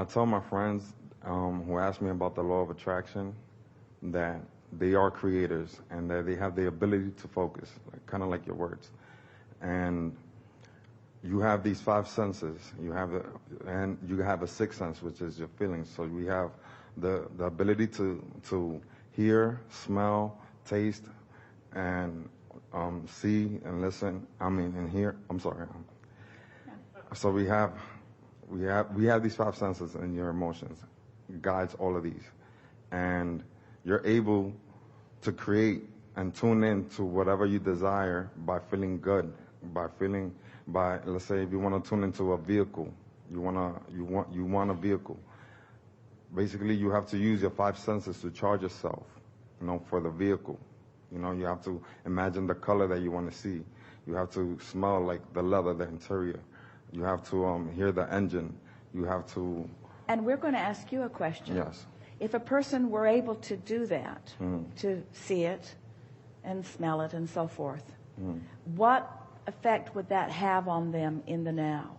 tell my friends who ask me about the law of attraction that they are creators and that they have the ability to focus, kind of like your words. And you have these five senses. And you have a sixth sense, which is your feelings. So we have the ability to hear, smell, taste, and see and listen. And hear. I'm sorry. So we have these five senses in your emotions. It guides all of these, and you're able to create and tune in to whatever you desire by feeling good, by let's say if you want to tune into a vehicle, you want a vehicle. Basically, you have to use your five senses to charge yourself, for the vehicle. You have to imagine the color that you want to see. You have to smell like the leather, the interior. You have to hear the engine. You have to. And we're going to ask you a question. Yes. If a person were able to do that, to see it and smell it and so forth, what effect would that have on them in the now?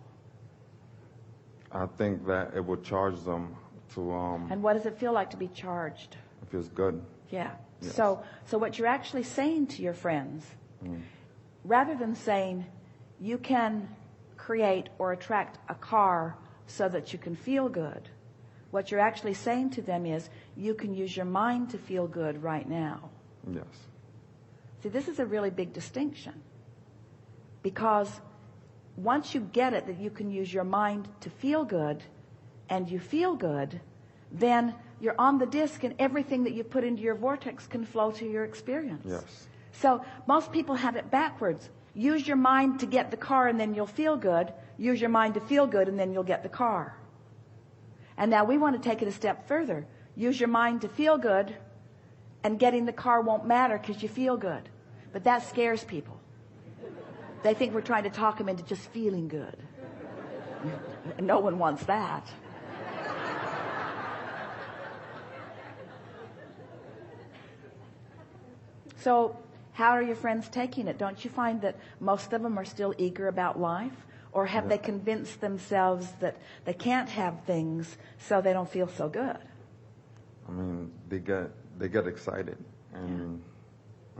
I think that it would charge them to. And what does it feel like to be charged? It feels good. Yeah. Yes. So what you're actually saying to your friends, rather than saying you can create or attract a car so that you can feel good, what you're actually saying to them is you can use your mind to feel good right now. Yes. See, this is a really big distinction, because once you get it that you can use your mind to feel good and you feel good, then you're on the disc and everything that you put into your vortex can flow to your experience. Yes. So most people have it backwards. Use your mind to get the car and then you'll feel good. Use your mind to feel good and then you'll get the car. And now we want to take it a step further. Use your mind to feel good and getting the car won't matter because you feel good. But that scares people. They think we're trying to talk them into just feeling good. No one wants that. So how are your friends taking it? Don't you find that most of them are still eager about life? Or have they convinced themselves that they can't have things so they don't feel so good? They get excited and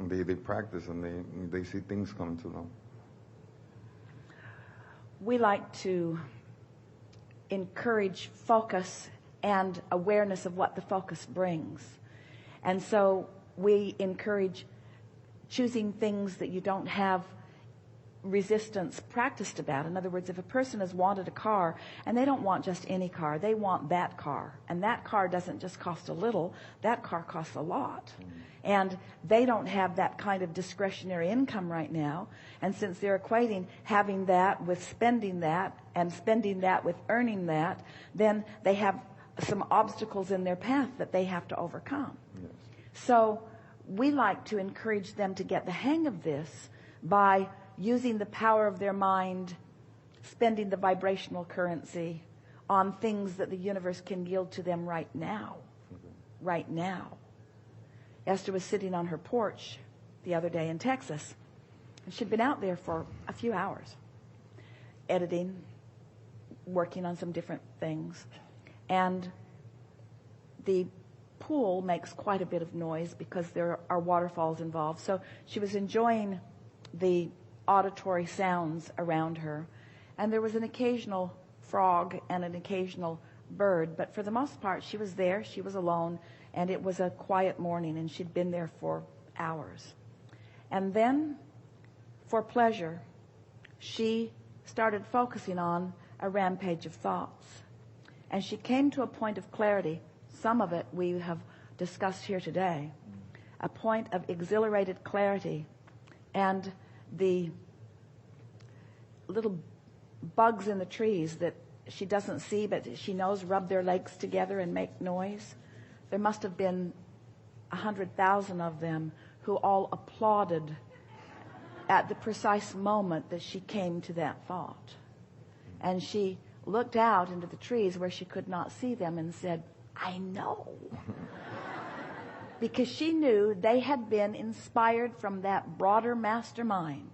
they practice and they see things come to them. We like to encourage focus and awareness of what the focus brings. And so we encourage choosing things that you don't have resistance practiced about. In other words, if a person has wanted a car, and they don't want just any car, they want that car. And that car doesn't just cost a little, that car costs a lot. And they don't have that kind of discretionary income right now. And since they're equating having that with spending that, and spending that with earning that, then they have some obstacles in their path that they have to overcome. Yes. So we like to encourage them to get the hang of this by using the power of their mind, spending the vibrational currency on things that the universe can yield to them right now. Right now. Esther was sitting on her porch the other day in Texas, and she'd been out there for a few hours, editing, working on some different things. And the pool makes quite a bit of noise because there are waterfalls involved. So she was enjoying the auditory sounds around her. And there was an occasional frog and an occasional bird. But for the most part, she was there. She was alone. And it was a quiet morning. And she'd been there for hours. And then, for pleasure, she started focusing on a rampage of thoughts. And she came to a point of clarity. Some of it we have discussed here today. A point of exhilarated clarity. And the little bugs in the trees that she doesn't see but she knows rub their legs together and make noise. There must have been 100,000 of them who all applauded at the precise moment that she came to that thought. And she looked out into the trees where she could not see them and said, I know. Because she knew they had been inspired from that broader mastermind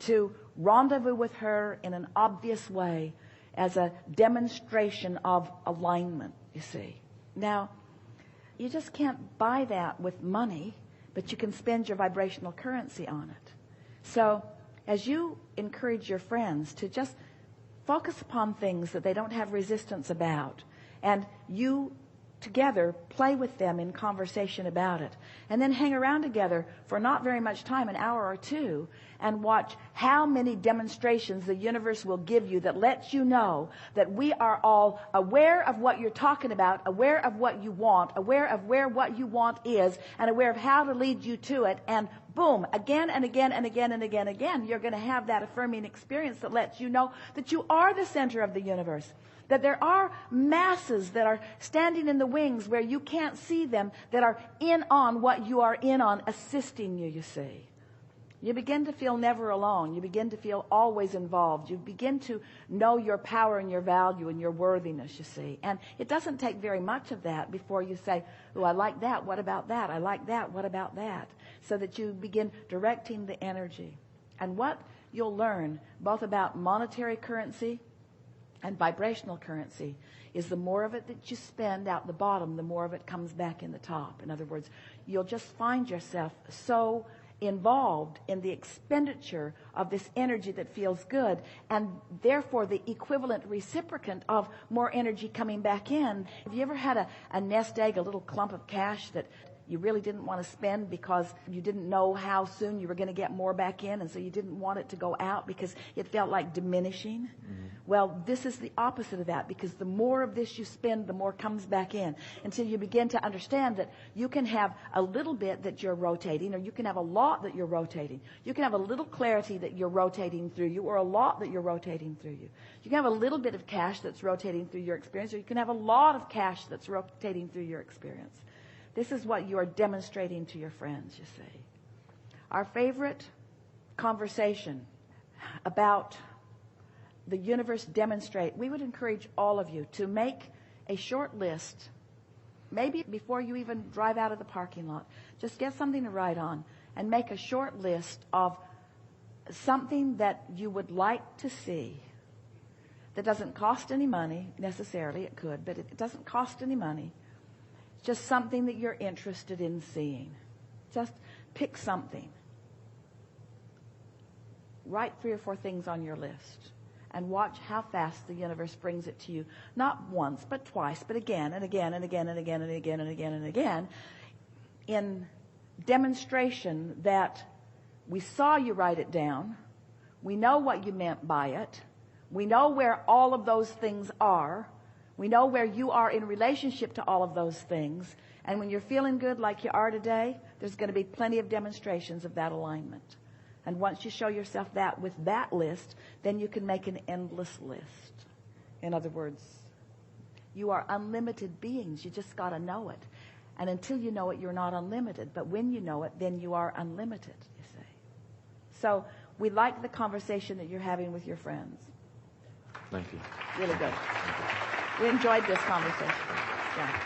to rendezvous with her in an obvious way as a demonstration of alignment, you see. Now, you just can't buy that with money, but you can spend your vibrational currency on it. So as you encourage your friends to just focus upon things that they don't have resistance about, and you together play with them in conversation about it, and then hang around together for not very much time, an hour or two, and watch how many demonstrations the universe will give you that lets you know that we are all aware of what you're talking about, aware of what you want, aware of where what you want is, and aware of how to lead you to it, and boom, again and again and again and again and again, you're going to have that affirming experience that lets you know that you are the center of the universe. That there are masses that are standing in the wings where you can't see them, that are in on what you are in on, assisting you, you see. You begin to feel never alone. You begin to feel always involved. You begin to know your power and your value and your worthiness, you see. And it doesn't take very much of that before you say, oh, I like that. What about that? I like that. What about that? So that you begin directing the energy. And what you'll learn, both about monetary currency and vibrational currency, is the more of it that you spend out the bottom, the more of it comes back in the top. In other words, you'll just find yourself so involved in the expenditure of this energy that feels good, and therefore the equivalent reciprocant of more energy coming back in. Have you ever had a nest egg, a little clump of cash that you really didn't want to spend because you didn't know how soon you were going to get more back in, and so you didn't want it to go out because it felt like diminishing? Mm-hmm. Well, this is the opposite of that, because the more of this you spend, the more comes back in, until you begin to understand that you can have a little bit that you're rotating, or you can have a lot that you're rotating. You can have a little clarity that you're rotating through you, or a lot that you're rotating through you. You can have a little bit of cash that's rotating through your experience, or you can have a lot of cash that's rotating through your experience. This is what you are demonstrating to your friends, you see. Our favorite conversation about the universe demonstrate, we would encourage all of you to make a short list, maybe before you even drive out of the parking lot. Just get something to write on and make a short list of something that you would like to see that doesn't cost any money necessarily. It could, but it doesn't cost any money. Just something that you're interested in seeing. Just pick something. Write 3 or 4 things on your list and watch how fast the universe brings it to you. Not once, but twice, but again and again and again and again and again and again and again, in demonstration that we saw you write it down. We know what you meant by it. We know where all of those things are. We know where you are in relationship to all of those things. And when you're feeling good like you are today, there's going to be plenty of demonstrations of that alignment. And once you show yourself that with that list, then you can make an endless list. In other words, you are unlimited beings. You just got to know it. And until you know it, you're not unlimited. But when you know it, then you are unlimited, you see. So we like the conversation that you're having with your friends. Thank you. Really good. We enjoyed this conversation. Yeah.